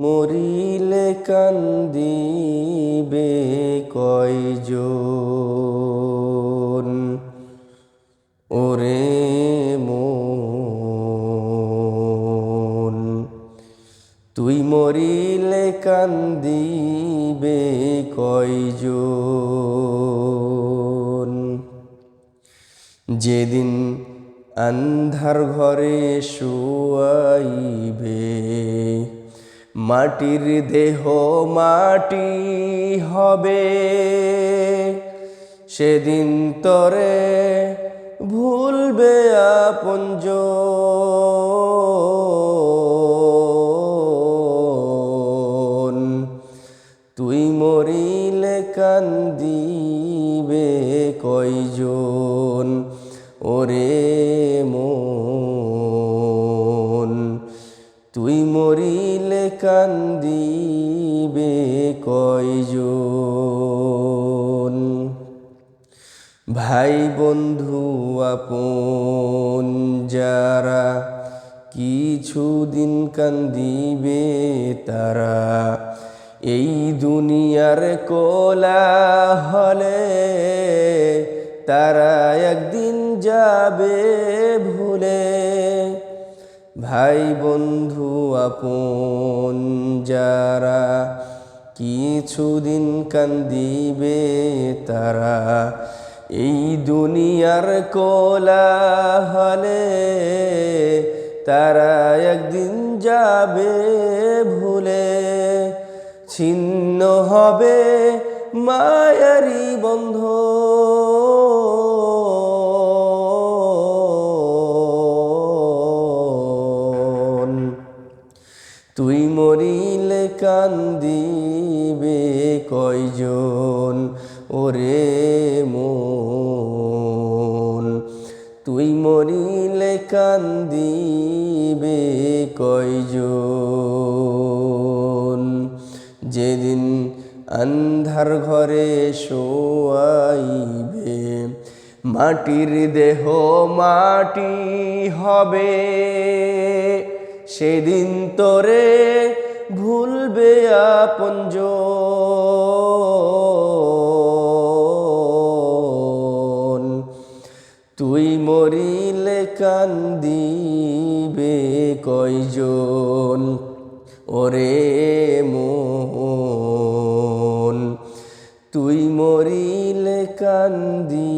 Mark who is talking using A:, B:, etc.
A: মরিলে কান্দিবে কয়জন। ওরে মন, তুই মরিলে কান্দিবে কয়জন। যেদিন আন্ধার ঘরে শুয়াইবে, মাটির দেহ মাটি হবে, সেদিন তরে ভুলবে আপনজন। তুই মরিলে কান্দিবে কয়জন। ওরে মন, তুই মরিলে কান্দিবে কয়জন। ভাই বন্ধু আপন যারা, কিছুদিন কান্দিবে তারা। এই দুনিয়ার কোলাহলে তারা একদিন যাবে ভুলে। ভাই বন্ধু আপন যারা, কিছুদিন কান্দিবে তারা। এই দুনিয়ার কোলাহলে তারা একদিন যাবে ভুলে। ছিন্ন হবে মায়ারি বন্ধন। তুই মরিলে কান্দিবে কয়জন। ওরে মন, তুই মরিলে কান্দিবে কয়জন। যেদিন আন্ধার ঘরে শোয়াইবে, মাটির দেহ মাটি হবে, সেদিন তোরে ভুলবে আপনজন। তুই মরিলে কান্দিবে কয়জন। ওরে মন, তুই মরিলে কান্দি